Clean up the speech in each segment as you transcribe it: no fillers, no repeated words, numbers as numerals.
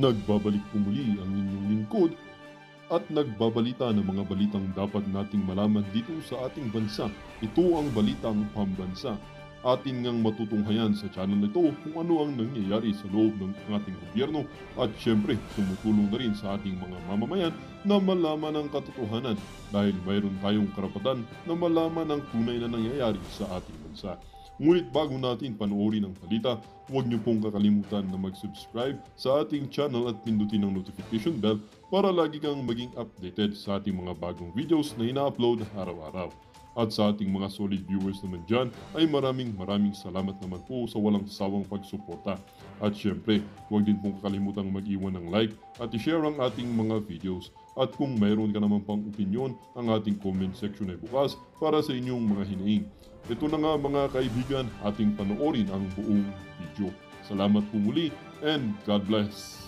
Nagbabalik po muli ang inyong lingkod at nagbabalita ng mga balitang dapat nating malaman dito sa ating bansa. Ito ang Balitang Pambansa. Atin ngang matutunghayan sa channel na ito kung ano ang nangyayari sa loob ng ating gobyerno at syempre tumutulong na rin sa ating mga mamamayan na malaman ang katotohanan dahil mayroon tayong karapatan na malaman ang tunay na nangyayari sa ating bansa. Ngunit bago natin panoorin ang balita, huwag niyo pong kakalimutan na mag-subscribe sa ating channel at pindutin ang notification bell para lagi kang maging updated sa ating mga bagong videos na ina-upload araw-araw. At sa ating mga solid viewers naman dyan ay maraming salamat naman po sa walang sawang pagsuporta. At syempre, huwag din pong kakalimutan mag-iwan ng like at i-share ang ating mga videos. At kung mayroon ka naman pang opinion, ang ating comment section ay bukas para sa inyong mga hinaing. Ito na nga mga kaibigan, ating panoorin ang buong video. Salamat po muli and God bless!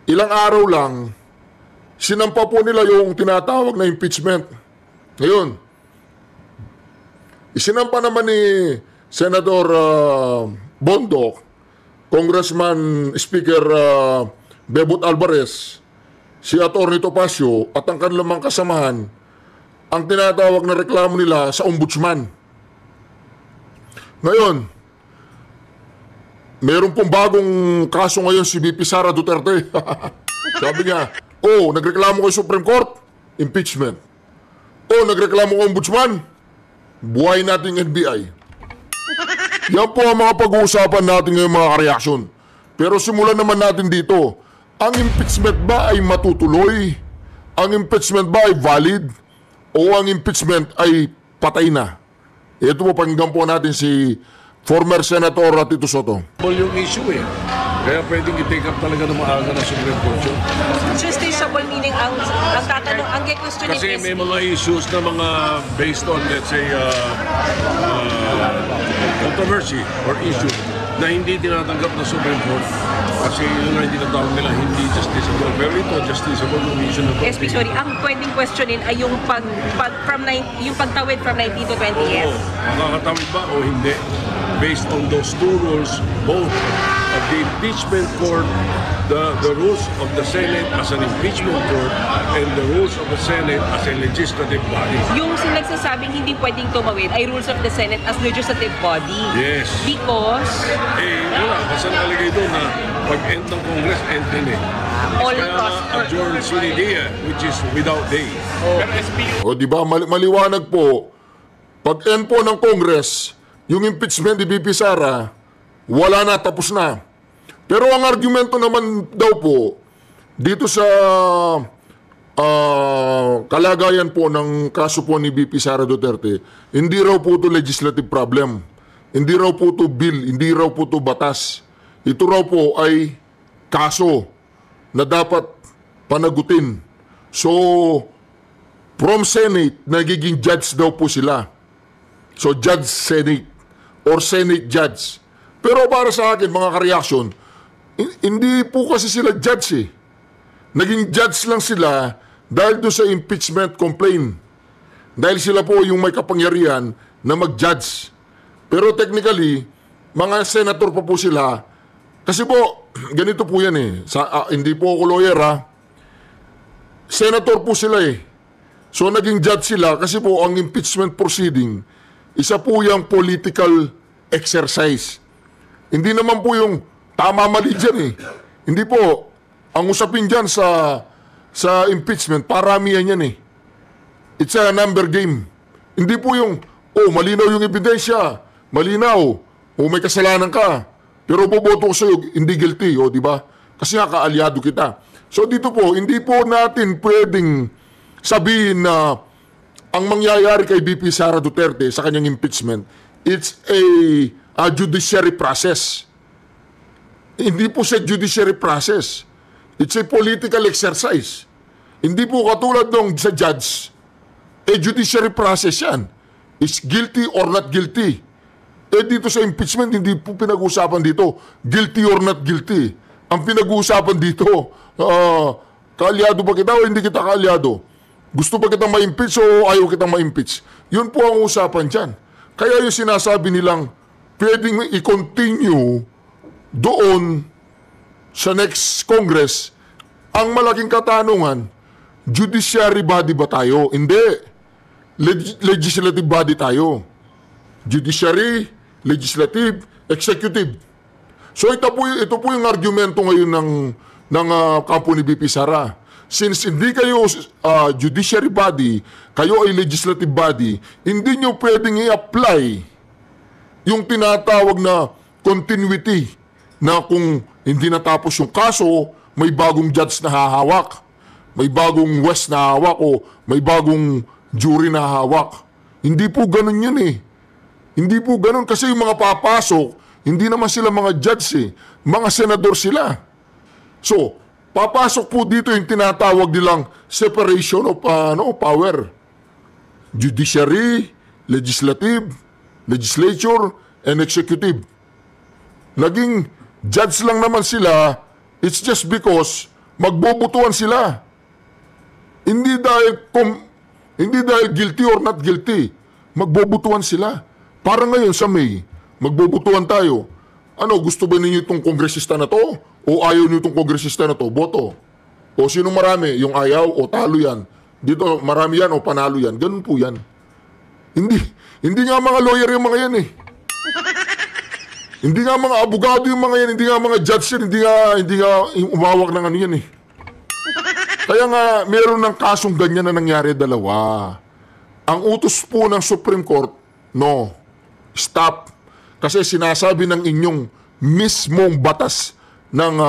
Ilang araw lang, sinampa po nila yung tinatawag na impeachment. Ngayon, isinampa naman ni Senator Bondoc, Congressman Speaker Bebot Alvarez, si Atty. Topacio at ang kanilang mga kasamahan ang tinatawag na reklamo nila sa ombudsman. Ngayon, meron pong bagong kaso ngayon si VP Sara Duterte. Sabi niya, nagreklamo kay Supreme Court, impeachment. Nagreklamo kay Ombudsman, buhay nating NBI. Yan po ang mga pag-uusapan natin ngayong mga reaksyon. Pero simulan naman natin dito. Ang impeachment ba ay matutuloy? Ang impeachment ba ay valid? O ang impeachment ay patay na? Ito po, pakinggan po natin si former Senator Tito Soto. Yung issue kaya pwedeng i-take up talaga ng maaga na Supreme Court yun. Justiciable meaning ang tatanong, ang question Kasi is... may mga issues na mga based on, let's say, controversy or issue na hindi tinatanggap ng Supreme Court. Kasi yun nga yung tinatawag nila hindi justiciable. Pero ito, justiciable yung issue na SP, sorry, ang pwedeng questionin ay yung yung pagtawid from 19 to 20 years. Makakatawid ba o hindi? Based on those two rules, both of the impeachment court, the rules of the Senate as an impeachment court, and the rules of the Senate as a legislative body. Yung sinagsasabing hindi pwedeng tumawid ay rules of the Senate as legislative body. Yes. Because? Wala. Kasi nakalagay doon na pag-end ng Congress, end din All kaya adjourn sine die, which is without day. Diba, maliwanag po, pag-end po ng Congress, yung impeachment ni VP Sara, wala na, tapos na. Pero ang argumento naman daw po, dito sa kalagayan po ng kaso po ni VP Sara Duterte, hindi raw po ito legislative problem. Hindi raw po ito bill, hindi raw po ito batas. Ito raw po ay kaso na dapat panagutin. So, from Senate, nagiging judge daw po sila. So, Judge Senate or Senate Judge. Pero para sa akin, mga ka-reaction, hindi po kasi sila judge Naging judge lang sila dahil doon sa impeachment complaint. Dahil sila po yung may kapangyarihan na mag-judge. Pero technically, mga senator pa po sila. Kasi po, ganito po yan hindi po ako lawyer Senator po sila So naging judge sila kasi po ang impeachment proceeding, isa po yung political exercise. Hindi naman po yung tama-mali dyan Hindi po. Ang usapin dyan sa impeachment, paramihan yan It's a number game. Hindi po yung, malinaw yung ebidensya. Malinaw. May kasalanan ka. Pero boboto ko sa'yo, hindi guilty. Di ba? Kasi nga kaalyado kita. So dito po, hindi po natin pwedeng sabihin na ang mangyayari kay VP Sara Duterte sa kanyang impeachment, it's a judiciary process. Hindi po siya judiciary process. It's a political exercise. Hindi po katulad nung sa judge, judiciary process yan. Is guilty or not guilty. Dito sa impeachment, hindi po pinag-uusapan dito, guilty or not guilty. Ang pinag-uusapan dito, Kaalyado ba kita o hindi kita kaalyado? Gusto ba kitang ma-impeach o ayaw kitang ma-impeach? Yun po ang usapan dyan. Kaya yung sinasabi nilang pwedeng i-continue doon sa next Congress, ang malaking katanungan, judiciary body ba tayo? Hindi. Legislative body tayo. Judiciary, legislative, executive. So ito po yung argumento ngayon ng kampo ni BP Sara. Since hindi kayo judiciary body, kayo ay legislative body, hindi nyo pwedeng i-apply yung tinatawag na continuity na kung hindi natapos yung kaso, may bagong judge na hahawak, may bagong west na hawak o may bagong jury na hawak. Hindi po ganun yun eh. Hindi po ganun kasi yung mga papasok, hindi naman sila mga judge eh. Mga senador sila. So, papasok po dito yung tinatawag nilang separation of power. Judiciary, legislative, legislature, and executive. Naging judge lang naman sila, it's just because magbobotohan sila. Hindi dahil guilty or not guilty. Magbobotohan sila. Para ngayon sa May, magbobotohan tayo. Ano, gusto ba ninyo itong kongresista na to? O ayaw niyo itong kongresista na to? Boto. O sino marami? Yung ayaw o talo yan? Dito marami yan o panalo yan? Ganun po yan. Hindi nga mga lawyer yung mga yan eh. Hindi nga mga abogado yung mga yan. Hindi nga mga judge yan. Hindi nga umawak ng ano yan eh. Kaya nga, meron ng kasong ganyan na nangyari dalawa. Ang utos po ng Supreme Court, no. Stop. Kasi sinasabi ng inyong mismong batas ng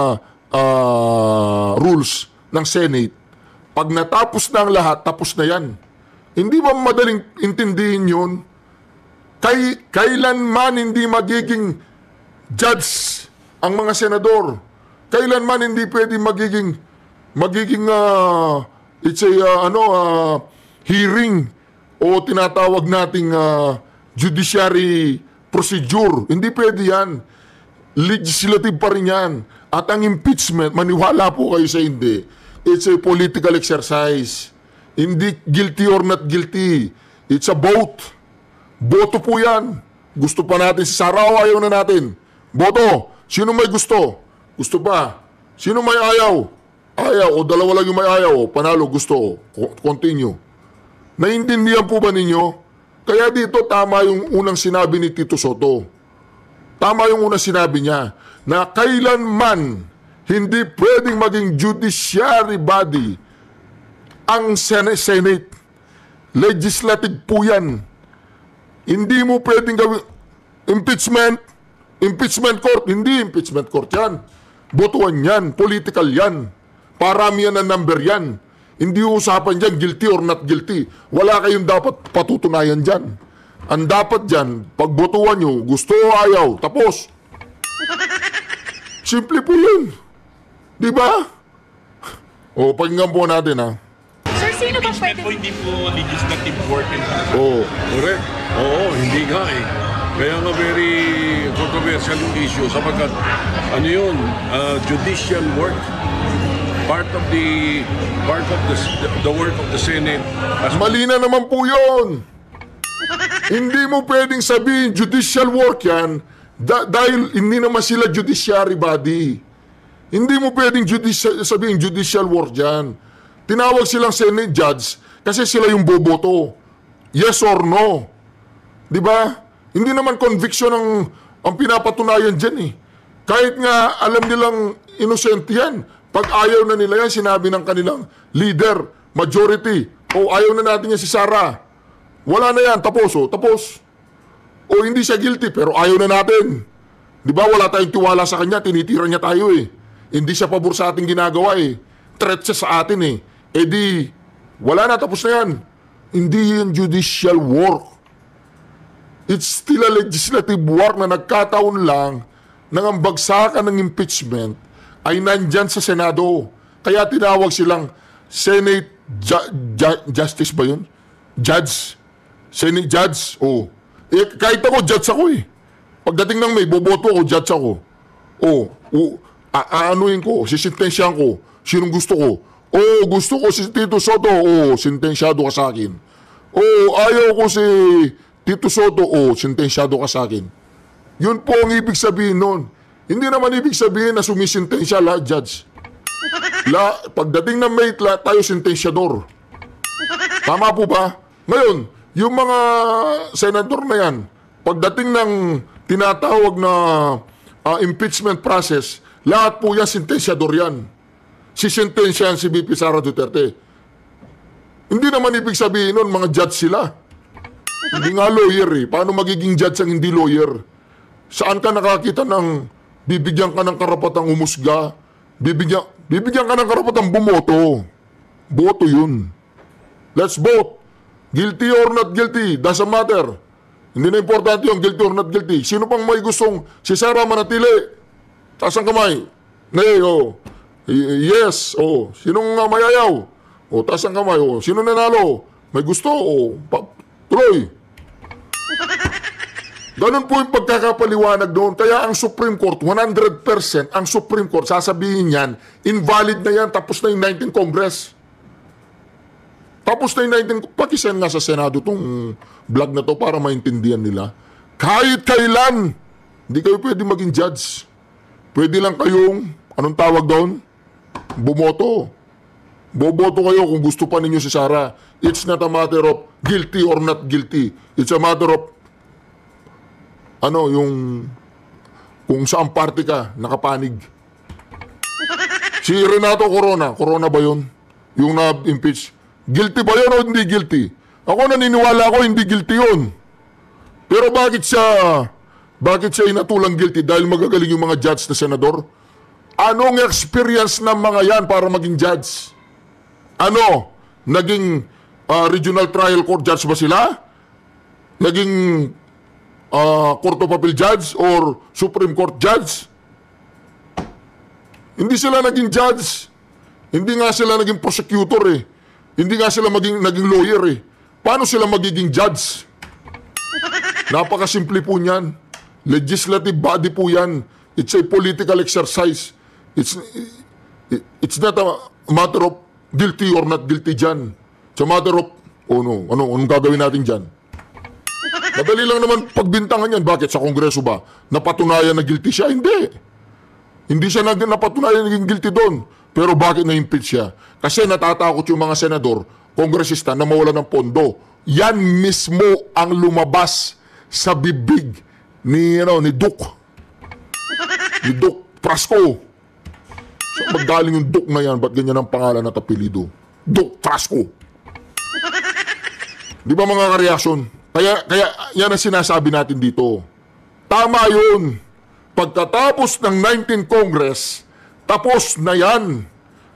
rules ng Senate, pag natapos na ang lahat, tapos na yan. Hindi ba madaling intindihin yun? Kailanman hindi magiging judge ang mga senador. Kailanman hindi pwede magiging hearing o tinatawag nating judiciary procedure. Hindi pwede yan. Legislative pa rin yan. At ang impeachment, maniwala po kayo sa hindi, it's a political exercise. Hindi guilty or not guilty. It's a vote. Boto po yan. Gusto pa natin si Sara o ayaw na natin? Boto. Sino may gusto? Gusto pa. Sino may ayaw? Ayaw. O dalawa lang yung may ayaw. O panalo, gusto. Continue. Naiintindihan po ba ninyo? Kaya dito tama yung unang sinabi ni Tito Soto. Tama yung unang sinabi niya na kailanman hindi pwedeng maging judiciary body ang Senate. Legislative po yan. Hindi mo pwedeng gawin impeachment court. Hindi impeachment court yan. Botohan yan. Political yan. Paramihan na number yan. Hindi usapan dyan guilty or not guilty. Wala kayong dapat patutunayan dyan. Ang dapat dyan, pagbotuhan nyo, gusto o ayaw, tapos. Simple po yun. Di ba? O, pakinggan po natin ha. Sir, sino ba Impeachment pwede? po hindi po legislative work. Oo. Correct? Oo, hindi nga eh. Kaya nga very controversial yung issue sapagkat ano yun, judicial work. Part of the work of the Senate. Mali na naman po yun. Hindi mo pwedeng sabihin judicial work yan dahil hindi naman sila judiciary body. Hindi mo pwedeng sabihin judicial work yan. Tinawag silang Senate judge kasi sila yung boboto. Yes or no. Di ba? Hindi naman conviction ang pinapatunayan dyan eh. Kahit nga alam nilang innocent yan. Pag ayaw na nila yan, sinabi ng kanilang leader, majority, o ayaw na natin yan si Sara. Wala na yan, tapos. O hindi siya guilty, pero ayaw na natin. Di ba wala tayong tiwala sa kanya, tinitira niya tayo eh. Hindi siya pabor sa ating ginagawa eh. Threat siya sa atin eh. Eh di, wala na, tapos na yan. Hindi yan judicial work. It's still a legislative work na nagkataon lang nang ang bagsakan ng impeachment ay nandyan sa Senado. Kaya tinawag silang Senate Justice ba yun? Judge. Senate Judge. Oh. Eh, kahit ako, judge ako eh. Pagdating ng May, boboto ako, judge ako. Aanuin ko, sisintensyahan ko, sinong gusto ko. Oh, gusto ko si Tito Soto. Oh, sentensyado ka sa akin. Oh, ayaw ko si Tito Soto. Oh, sentensyado ka sa akin. Yun po ang ibig sabihin nun. Hindi naman ibig sabihin na sumisintensya lahat, Judge. Pagdating ng May, tayo sentensyador. Tama po ba? Ngayon, yung mga senador na yan, pagdating ng tinatawag na impeachment process, lahat po yan sentensyador yan. Sisentensyahan si VP Sara Duterte. Hindi naman ibig sabihin nun, mga judge sila. Hindi nga lawyer eh. Paano magiging judge ang hindi lawyer? Saan ka nakakita ng bibigyan ka ng karapatang umusga? Bibigyan ka ng karapatang bumoto. Boto yun. Let's vote. Guilty or not guilty, doesn't matter. Hindi na importante yung guilty or not guilty. Sino pang may gustong si Sara manatili? Taas ang kamay. Nay, oh. Yes, oh. Sinong mayayaw? Oh, taas ang kamay, oh. Sino nanalo? May gusto, oh. Tuloy. Ganun po yung pagkakapaliwanag doon. Kaya ang Supreme Court, 100%, ang Supreme Court, sasabihin yan, invalid na yan, tapos na yung 19th Congress. Tapos na yung 19th, pakisend nga sa Senado itong vlog na to para maintindihan nila. Kahit kailan, hindi kayo pwede maging judge. Pwede lang kayong, anong tawag doon? Bumoto. Boboto kayo kung gusto pa ninyo si Sara. It's not a matter of guilty or not guilty. It's a matter of yung kung saan party ka, nakapanig. Si Renato Corona ba yun? Yung na-impeach. Guilty ba yun o hindi guilty? Ako naniniwala ko hindi guilty yun. Pero bakit siya inatulang guilty? Dahil magagaling yung mga judge na senador? Anong experience ng mga yan para maging judge? Naging regional trial court judge ba sila? Naging Court of Appeal judge or Supreme Court judge? Hindi sila naging judge. Hindi nga sila naging prosecutor eh. Hindi nga sila naging lawyer eh. Paano sila magiging judge? Napakasimple po niyan. Legislative body po yan. It's a political exercise. It's not a matter of guilty or not guilty dyan. It's a matter of, anong gagawin natin dyan? Madali lang naman pagbintangan yan. Bakit? Sa Kongreso ba? Napatunayan na guilty siya? Hindi. Hindi siya napatunayan na naging guilty doon. Pero bakit na-impeach siya? Kasi natatakot yung mga senador, kongresista na mawala ng pondo. Yan mismo ang lumabas sa bibig ni Duke. Ni Duke Prasco. So maggaling yung Duke na yan, ba't ganyan ang pangalan at apelido? Duke Prasco. Di ba mga kareaksyon? Kaya yan ang sinasabi natin dito. Tama yun. Pagkatapos ng 19th Congress, tapos na yan.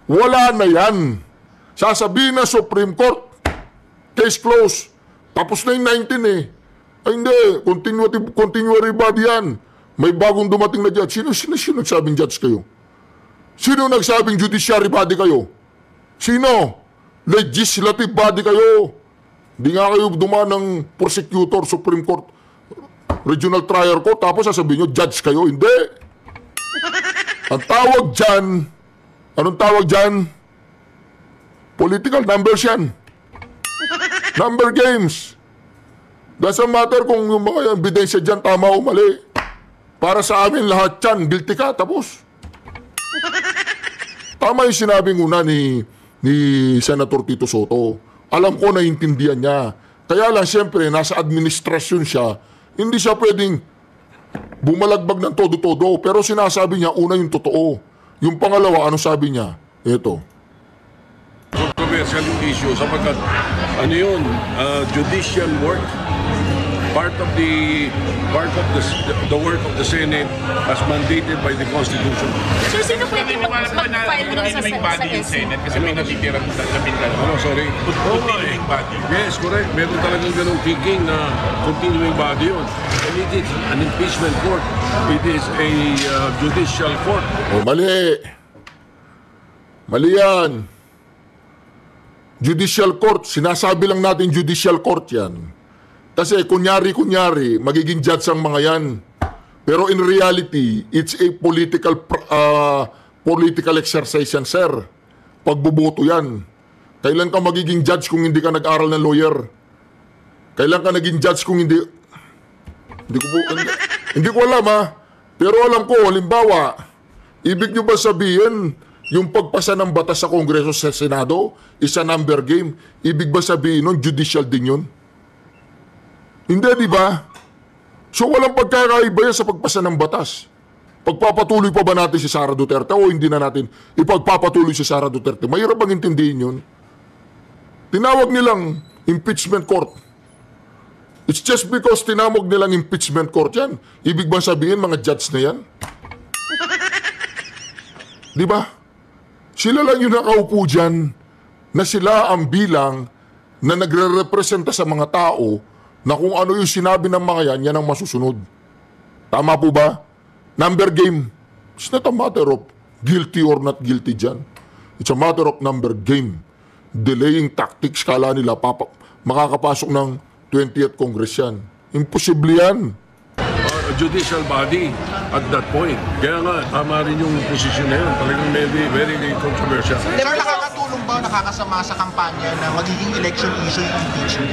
Wala na yan. Sasabihin na Supreme Court, case closed. Tapos na yung 19 eh. Ay hindi, continuary body yan. May bagong dumating na judge. Sino nagsabing judge kayo? Sino nagsabing judiciary body kayo? Sino? Legislative body kayo. Di nga kayo dumaan ng prosecutor, Supreme Court, Regional Trial Court, tapos sasabihin nyo, judge kayo. Hindi. Ang tawag dyan, anong tawag dyan? Political numbers yan. Number games. Doesn't matter kung yung mga ebidensya dyan tama o mali. Para sa amin lahat yan, guilty ka, tapos. Tama yung sinabing una ni Senator Tito Soto. Alam ko naiintindihan niya. Kaya lang siyempre, nasa administrasyon siya, hindi siya pwedeng bumalagbag ng todo-todo. Pero sinasabi niya, una yung totoo. Yung pangalawa, ano sabi niya? Ito. Controversial issue sapagkat judicial work, part of the work of the Senate as mandated by the Constitution. Sir, sino pwede mag-file ng sa body yung Senate kasi may natitirang kapital. Sorry? Continuing body. Yes, correct. Meron talagang ganong thinking na continuing body yun. And it is an impeachment court. It is a judicial court. Mali. Mali yan. Judicial court. Sinasabi lang natin judicial court yan. Kasi kunyari, magiging judge ang mga yan. Pero in reality, it's a political exercise yan, sir. pagboboto yan. Kailan ka magiging judge kung hindi ka nag-aral ng lawyer? Kailan ka naging judge kung hindi... Hindi ko alam ha. Pero alam ko, halimbawa, ibig nyo ba sabihin, yung pagpasa ng batas sa Kongreso sa Senado, isa number game, ibig ba sabihin nun, judicial din yun? Hindi, di ba? So walang pagkakaiba yan sa pagpasa ng batas. Pagpapatuloy pa ba natin si Sara Duterte o hindi na natin ipagpapatuloy si Sara Duterte? Mahirap bang intindihin yun? Tinawag nilang impeachment court. It's just because tinawag nilang impeachment court yan. Ibig bang sabihin mga judge na yan? Di ba? Sila lang yung nakaupo dyan na sila ang bilang na nagre-representa sa mga tao na kung ano yung sinabi ng mga yan, yan ang masusunod. Tama po ba? Number game. It's not a matter of guilty or not guilty dyan. It's a matter of number game. Delaying tactics, kala nila makakapasok ng 20th Congress yan. Imposible yan. A judicial body at that point. Kaya nga, tama rin yung posisyon na yun. Talagang maybe very controversial. Sir, nakakatulong ba o nakakasama sa kampanya na magiging election issue yung impeachment?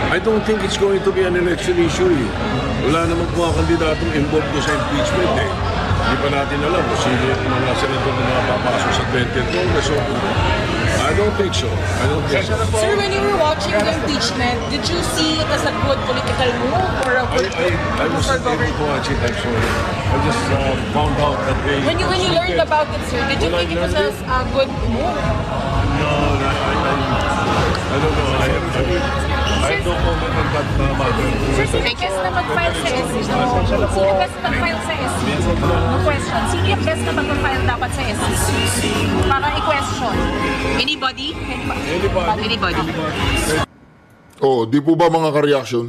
I don't think it's going to be an election issue. Wala namang mga kandidatong involved sa impeachment eh. Hindi pa natin alam kung sino yung mga senador na mapapasok sa 20th Congress. So, I don't think so. Sir, when you were watching the impeachment, did you see it as a good political move or a good I move was for not able government? to watch it, I'm sorry. I just found out that they... When you learned about it, sir, did you think it was a good move? No, I don't know. I have no comment on that matter. Sir, sino yung best na mag-file sa SC? Sino yung best na mag-file sa SC? No question. Sino yung best na mag-file dapat sa SC? Para i-question. Anybody? Anybody. Oh, di po ba mga ka-reaction?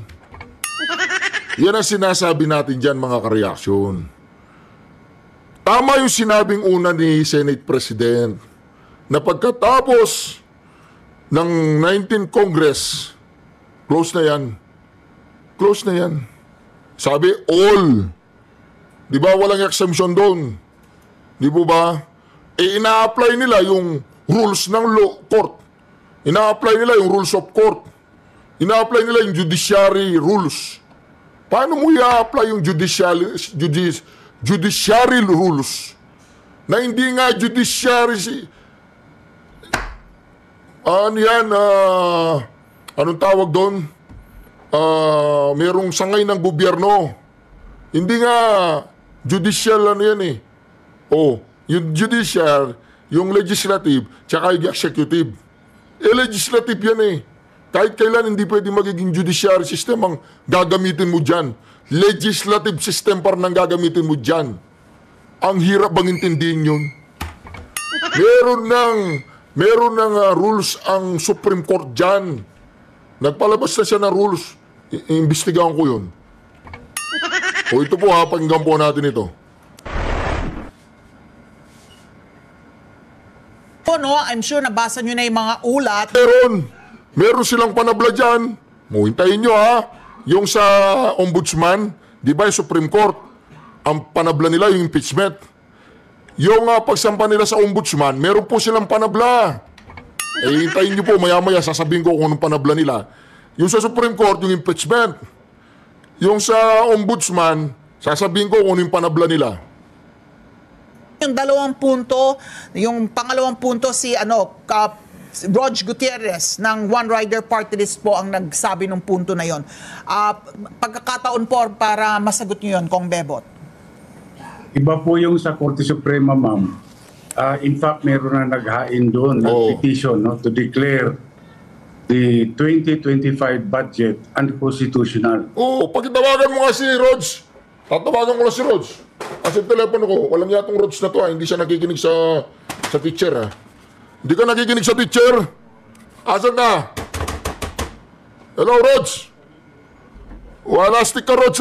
Yan ang sinasabi natin dyan mga ka-reaction. Tama yung sinabing una ni Senate President na pagkatapos ng 19th Congress, close na yan. Close na yan. Sabi, all. Di ba walang exemption doon? Di po ba? Ina-apply nila yung rules ng law court. Ina-apply nila yung rules of court. Ina-apply nila yung judiciary rules. Paano mo i-apply yung judiciary rules na hindi nga judiciary ano yan, anong tawag doon? Merong sangay ng gobyerno. Hindi nga judicial ano yan eh. Oh, yung judicial, yung legislative, tsaka yung executive. Legislative yan eh. Kahit kailan hindi pwede magiging judiciary system ang gagamitin mo dyan. Legislative system pa rin ang gagamitin mo dyan. Ang hirap bang intindihin yun? Meron ng rules ang Supreme Court dyan. Nagpalabas na siya ng rules. Iimbestigahan ko yun. O ito po ha, pakinggan po natin ito. No, I'm sure nabasa nyo na yung mga ulat. Meron silang panabla dyan. Hintayin nyo ha. Yung sa ombudsman, di ba yung Supreme Court, ang panabla nila yung impeachment. Yung pagsampa nila sa ombudsman, meron po silang panabla. Hintayin nyo po, maya-maya sasabihin ko kung anong panabla nila. Yung sa Supreme Court, yung impeachment. Yung sa ombudsman, sasabihin ko kung anong panabla nila. Yung dalawang punto, yung pangalawang punto si Rog Gutierrez ng One Rider Party List po ang nagsabi ng punto na yon. Pagkakataon po para masagot nyo yun, Kong Bebot. Iba po yung sa Korte Suprema, ma'am. In fact, meron na naghain doon ng petition to declare the 2025 budget unconstitutional. Pagkitawagan mo nga si Rog. Tatawagan ko lang si Rog. Kasi telepono ko, walang yatong Rog na to hindi siya nakikinig sa teacher Hindi ka nakikinig sa teacher? Asan ka? Hello, Rog? Wala stick ka, Rog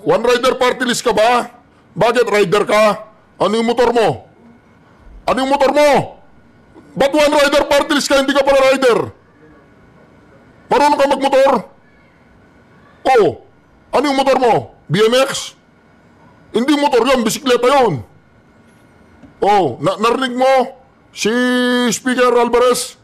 One Rider Party List ka ba? Bakit rider ka? Ano yung motor mo? Ano yung motor mo? Ba't One Rider Party List ka? Hindi ka pala rider. Marunong ka magmotor? Ano yung motor mo? BMX? Hindi motor yun, bisikleta yun. Narinig mo? Si Speaker Alvarez,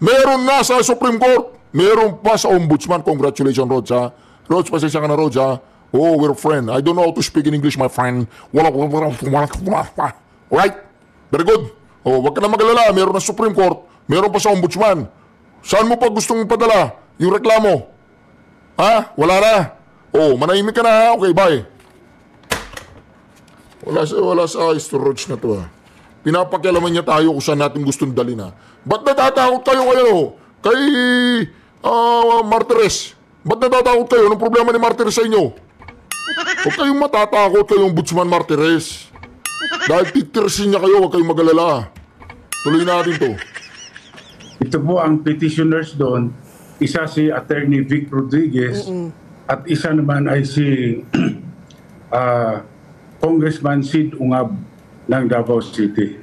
meron na sa Supreme Court, meron pa sa Ombudsman. Congratulations, Rods, ha? Rods, pasensya ka na, Rods, ha? Oh, we're friend. I don't know how to speak in English, my friend. Right? Very good. Oh, wag ka na magalala. Meron na Supreme Court, meron pa sa Ombudsman. Saan mo pa gustong ipadala yung reklamo? Ha? Wala na. Oh, manahimik ka na, ha? Okay, bye. Wala sa ayos to Rods na to, ha? Pinapakialaman niya tayo kung saan natin gustong dalhin, ha? Ba't natatakot kayo kay Martires? Ba't natatakot kayo? Anong problema ni Martires sa inyo? Huwag kayong matatakot kayong Ombudsman Martires. Dahil titirsin niya kayo, huwag kayong magalala. Tuloy natin to. Ito po ang petitioners doon. Isa si Attorney Vic Rodriguez at isa naman ay si Congressman Sid Ungab ng Davao City.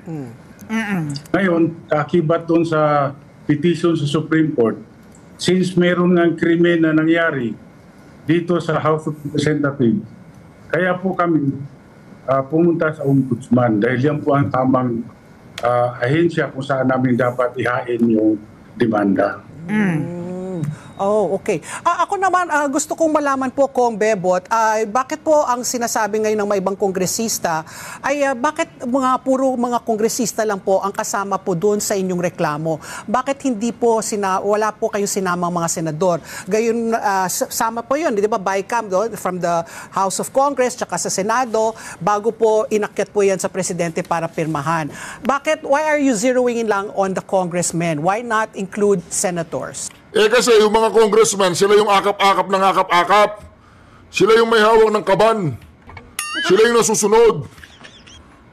Ngayon, kakibat doon sa petition sa Supreme Court, since meron ng krimen na nangyari dito sa House of Representatives, kaya po kami pumunta sa Ombudsman dahil yan po ang tamang ahensya kung saan namin dapat ihain yung demanda. Oh, okay. Ako naman, gusto kong malaman po, Kong Bebot, bakit po ang sinasabi ngayon ng mga ibang kongresista ay bakit puro mga kongresista lang po ang kasama po doon sa inyong reklamo? Bakit hindi po, wala po kayong sinamang mga senador? Gayon, sama po yun, di ba, BICAM doon, from the House of Congress, tsaka sa Senado, bago po inakyat po yan sa Presidente para pirmahan. Bakit, why are you zeroing in lang on the congressmen? Why not include senators? Kasi yung mga congressman, sila yung akap-akap ng akap-akap. Sila yung may hawak ng kaban. Sila yung nasusunod.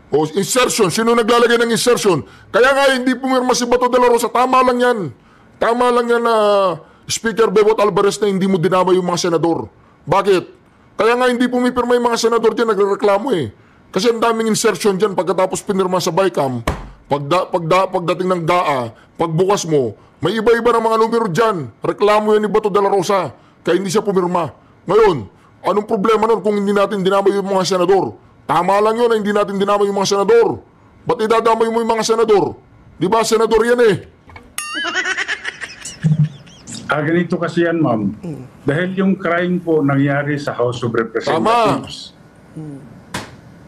O insertion, sino naglalagay ng insertion? Kaya nga hindi pumirma si Bato de la Rosa. Tama lang yan. Tama lang yan na Speaker Bebot Alvarez na hindi mo dinama yung mga senador. Bakit? Kaya nga hindi pumipirma yung mga senador dyan, nagreklamo eh. Kasi ang daming insertion dyan pagkatapos pinirma sa BICAM. Pagdating ng DAA, pagbukas mo, may iba-iba ng mga numero dyan. Reklamo yan ni Bato de la Rosa. Kaya hindi siya pumirma. Ngayon, anong problema nun kung hindi natin dinamay yung mga senador? Tama lang yun na hindi natin dinamay yung mga senador. Ba't idadamay mo yung mga senador? Di ba senador yan eh? Ganito kasi yan, ma'am. Dahil yung crime po nangyari sa House of Representatives.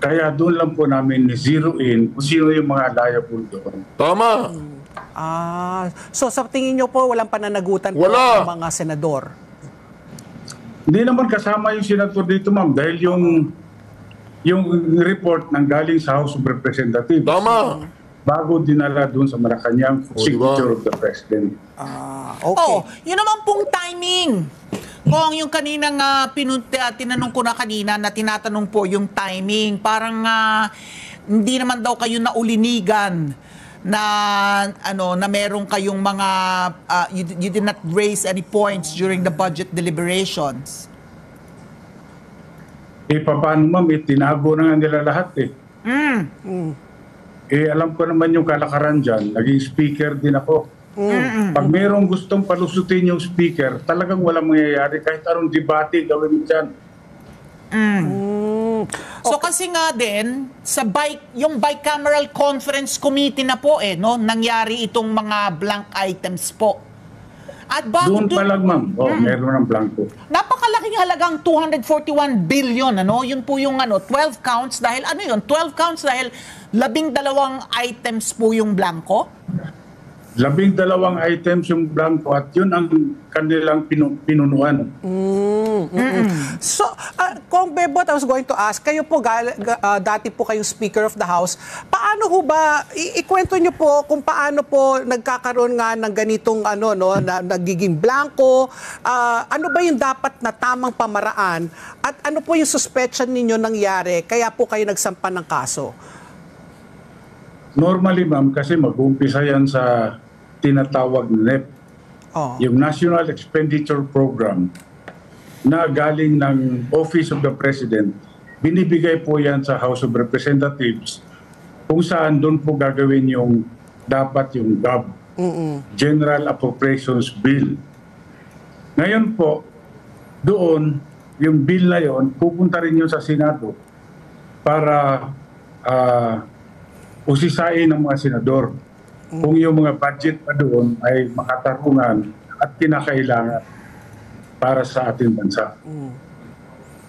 Kaya doon lang po namin zero in kung sino yung mga liable doon. Tama. So sa tingin nyo po, walang pananagutan po Wala. ng mga senador? Hindi naman kasama yung senator dito, ma'am, dahil yung report ng galing sa House of Representatives. Tama. Bago dinala doon sa Malacanang signature of the President. Okay. Yun naman pong timing. Kung yung kaninang tinanong ko na kanina na tinatanong po yung timing, parang hindi naman daw kayo naulinigan na na meron kayong mga you did not raise any points during the budget deliberations. Paano, ma'am, tinago na nga nila lahat eh. Alam ko naman yung kalakaran dyan, naging speaker din ako. Pag merong gustong palusutin yung speaker, talagang walang mangyayari kahit anong debate gawin mo dyan. So kasi nga din sa yung bicameral conference committee na po nangyari itong mga blank items po. At bago doon pa lang, ma'am. Meron ng blanco. Napakalaking halagang 241 billion Yun po yung 12 counts dahil 12 counts dahil 12 items po yung blanco. 12 items yung blanco at yun ang kanilang pinunuan. So, Kong Bebot, I was going to ask, kayo po, dati po kayong Speaker of the House, paano ho ba, ikwento nyo po kung paano po nagkakaroon nga ng ganitong na nagiging blanco, ano ba yung dapat na tamang pamaraan at ano po yung suspicion ninyo nangyari kaya po kayo nagsampa ng kaso? Normally, ma'am, kasi mag-uumpisa yan sa tinatawag na NEP, yung National Expenditure Program na galing ng Office of the President. Binibigay po yan sa House of Representatives kung saan doon po gagawin yung dapat yung GAB, General Appropriations Bill. Ngayon po, doon, yung bill na yon pupunta rin yun sa Senado para usisain ng mga senador. kung yung mga budget pa doon ay makatarungan at kinakailangan para sa ating bansa.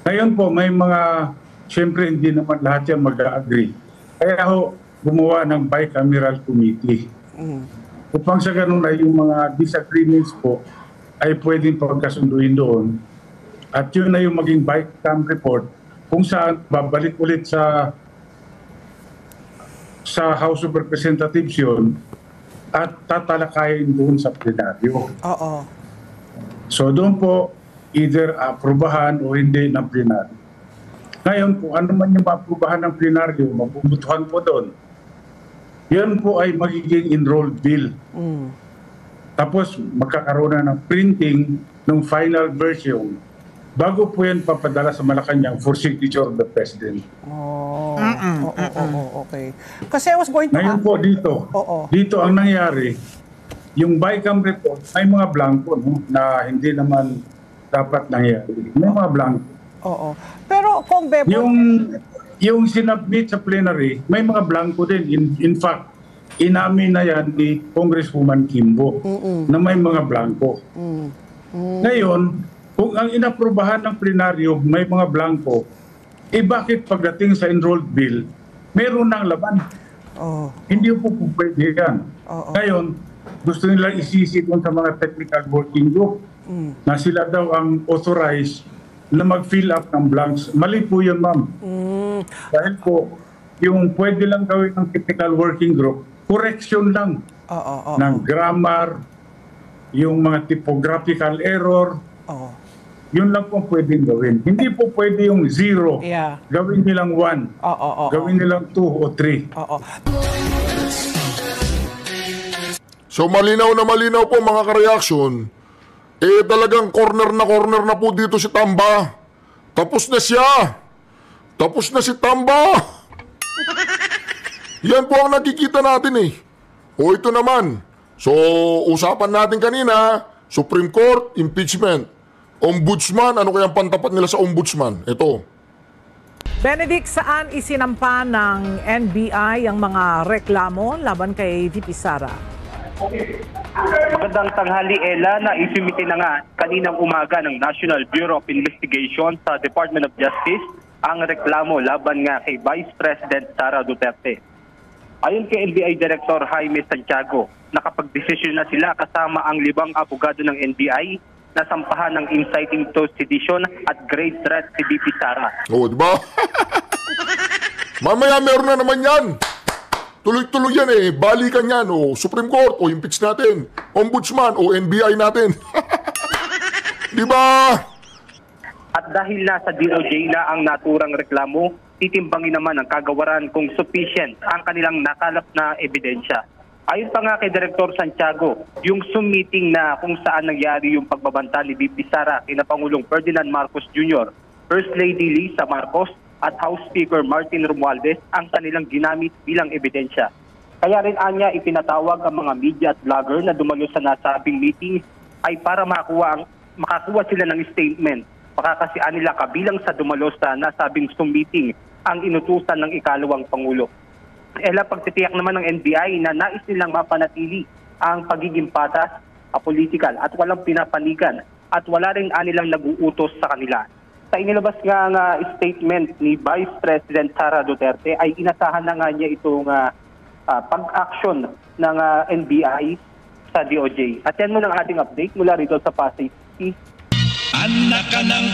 Ngayon po, may mga, siyempre hindi naman lahat yan mag-agree. Kaya ho, gumawa ng bicameral committee. Upang sa ganun ay yung mga disagreements po ay pwedeng pagkasunduin doon. At yun na yung maging bicam report kung saan babalik ulit sa House of Representatives yun at tatalakayin doon sa plenaryo. Oo. So doon po, either aprubahan o hindi ng plenaryo. Ngayon, kung ano man yung maaprubahan ng plenaryo, mabubutuhan po doon. Yan po ay magiging enrolled bill. Tapos magkakaroon na ng printing ng final version bago po yan papadala sa Malacanang for signature of the President. Okay. Kasi I was going to... Ngayon po dito ang nangyari, yung BICAM report ay mga blanco na hindi naman dapat nangyari. May mga blanco. Oo. Pero kung Bebo... Yung sinubmit sa plenary, may mga blanco din. In fact, inamin na yan ni Congresswoman Kimbo na may mga blanco. Ngayon, kung ang inaprubahan ng plenaryo may mga blanco, bakit pagdating sa enrolled bill, meron ng laman? Hindi po pwede yan. Ngayon, gusto nilang isisi doon sa mga technical working group na sila daw ang authorized na mag-fill up ng blanks. Mali po yun, ma'am. Dahil po, yung pwede lang gawin ng technical working group, correction lang ng grammar, yung mga typographical error, yun lang po pwedeng gawin. Hindi po pwede yung 0. Gawin nilang 1. Gawin nilang 2 o 3. So malinaw po mga ka-reaction, talagang corner na po dito si Tamba. Tapos na siya. Tapos na si Tamba. Yan po ang nakikita natin eh. O ito naman. So usapan natin kanina, Supreme Court, impeachment. Ombudsman, ano kayang pantapat nila sa ombudsman? Ito. Benedict, saan isinampa ng NBI ang mga reklamo laban kay VP Sara? Magandang tanghali, Ella, na isumite na nga kaninang umaga ng National Bureau of Investigation sa Department of Justice ang reklamo laban nga kay Vice President Sara Duterte. Ayon kay NBI Director Jaime Santiago, nakapag-desisyon na sila kasama ang 5 abogado ng NBI na sampahan ng inciting to sedition at grave threat si VP Sara. Oo, di ba? Mamaya meron na naman yan. Tuloy-tuloy yan eh. Balikan yan. O Supreme Court, o impeach natin. Ombudsman, o NBI natin. Di ba? At dahil nasa DOJ na ang naturang reklamo, titimbangin naman ang kagawaran kung sufficient ang kanilang nakalap na ebidensya. Ayon pa nga kay Director Santiago, yung Zoom meeting na kung saan nangyari yung pagbabanta ni VP Sara kina Pangulong Ferdinand Marcos Jr., First Lady Lisa Marcos at House Speaker Martin Romualdez ang kanilang ginamit bilang ebidensya. Kaya rin anya ipinatawag ang mga media at vlogger na dumalo sa nasabing meeting ay para makakuha sila ng statement. Pakakasian nila kabilang sa dumalo sa nasabing Zoom meeting ang inutusan ng ikalawang Pangulo. Pagtitiyak naman ng NBI na nais nilang mapanatili ang pagiging patas, apolitical at walang pinapanigan at wala rin anilang nag-uutos sa kanila. Sa inilabas nga statement ni Vice President Sara Duterte ay inasahan na nga niya itong pag-action ng NBI sa DOJ. At yan muna ang ating update mula rito sa Pasay City. Anak ka ng